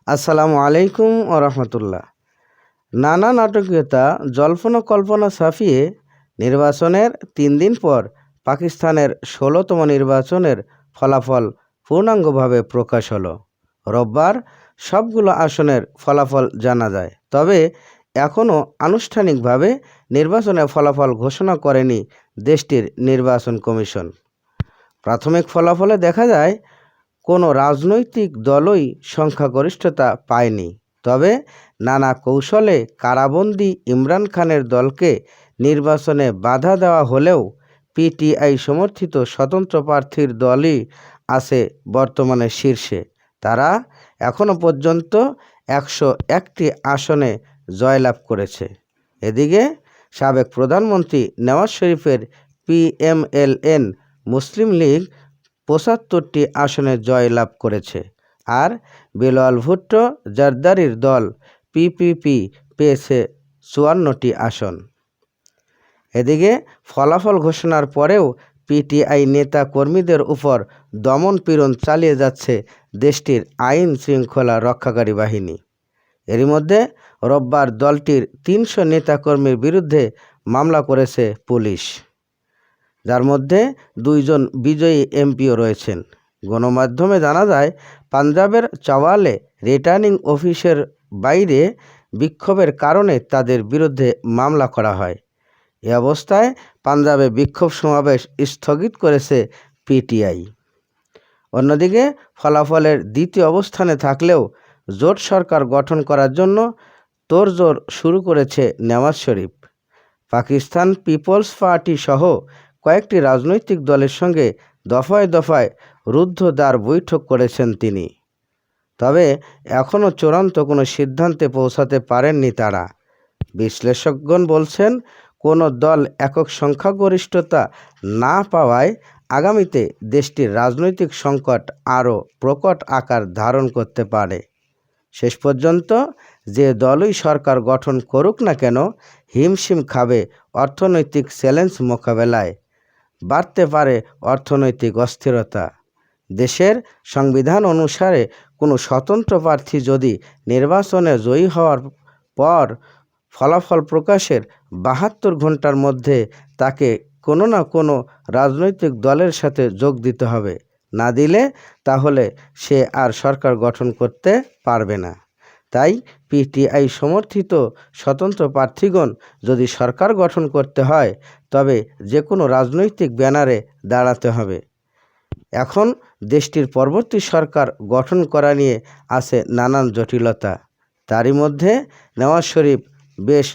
আসসালামু আলাইকুম ও রহমতুল্লাহ। নানা নাটকীয়তা, জল্পনা কল্পনা ছাপিয়ে নির্বাচনের ৩ দিন পর পাকিস্তানের ১৬তম নির্বাচনের ফলাফল পূর্ণাঙ্গভাবে প্রকাশ হলো। রোববার সবগুলো আসনের ফলাফল জানা যায়, তবে এখনও আনুষ্ঠানিকভাবে নির্বাচনের ফলাফল ঘোষণা করেনি দেশটির নির্বাচন কমিশন। প্রাথমিক ফলাফলে দেখা যায় কোনো রাজনৈতিক দলই সংখ্যাগরিষ্ঠতা পায়নি, তবে নানা কৌশলে কারাবন্দী ইমরান খানের দলকে নির্বাচনে বাধা দেওয়া হলেও পিটিআই সমর্থিত স্বতন্ত্র প্রার্থীর দলই আছে বর্তমানে শীর্ষে। তারা এখনও পর্যন্ত ১০১টি আসনে জয়লাভ করেছে। এদিকে সাবেক প্রধানমন্ত্রী নওয়াজ শরীফের পিএমএলএন মুসলিম লীগ ৭৫টি আসনে জয়লাভ করেছে, আর বিলাওয়াল ভুট্টো জারদারির দল পিপিপি পেয়েছে ৫৪টি আসন। এদিকে ফলাফল ঘোষণার পরেও পিটিআই নেতা কর্মীদের উপর দমন পীড়ন চালিয়ে যাচ্ছে দেশটির আইন শৃঙ্খলা রক্ষাকারী বাহিনী। এরই মধ্যে রোববার দলটির ৩০০ নেতাকর্মীর বিরুদ্ধে মামলা করেছে পুলিশ, যার মধ্যে ২ জন বিজয়ী এমপিও রয়েছেন। গণমাধ্যমে জানা যায়, পাঞ্জাবের চাওয়ালে রিটার্নিং অফিসের বাইরে বিক্ষোভের কারণে তাদের বিরুদ্ধে মামলা করা হয়। এ অবস্থায় পাঞ্জাবে বিক্ষোভ সমাবেশ স্থগিত করেছে পিটিআই। অন্যদিকে ফলাফলের দ্বিতীয় অবস্থানে থাকলেও জোট সরকার গঠন করার জন্য তোড়জোড় শুরু করেছে নওয়াজ শরীফ। পাকিস্তান পিপলস পার্টি সহ কয়েকটি রাজনৈতিক দলের সঙ্গে দফায় দফায় রুদ্ধদ্বার বৈঠক করেছেন তিনি, তবে এখনও চূড়ান্ত কোনো সিদ্ধান্তে পৌঁছাতে পারেননি তারা। বিশ্লেষকগণ বলছেন, কোনো দল একক সংখ্যাগরিষ্ঠতা না পাওয়ায় আগামীতে দেশটির রাজনৈতিক সংকট আরও প্রকট আকার ধারণ করতে পারে। শেষ পর্যন্ত যে দলই সরকার গঠন করুক না কেন, হিমশিম খাবে অর্থনৈতিক চ্যালেঞ্জ মোকাবেলায়। বাড়তে পারে অর্থনৈতিক অস্থিরতা। দেশের সংবিধান অনুসারে কোনো স্বতন্ত্র প্রার্থী যদি নির্বাচনে জয়ী হওয়ার পর ফলাফল প্রকাশের ৭২ ঘন্টার মধ্যে তাকে কোনো না কোনো রাজনৈতিক দলের সাথে যোগ দিতে হবে, না দিলে তাহলে সে আর সরকার গঠন করতে পারবে না। তাই পিটিআই সমর্থিত স্বতন্ত্র প্রার্থীগণ যদি সরকার গঠন করতে হয়, তবে যে কোনো রাজনৈতিক ব্যানারে দাঁড়াতে হবে। এখন দেশটির পরবর্তী সরকার গঠন করা নিয়ে আছে নানান জটিলতা। তারই মধ্যে নওয়াজ শরীফ বেশ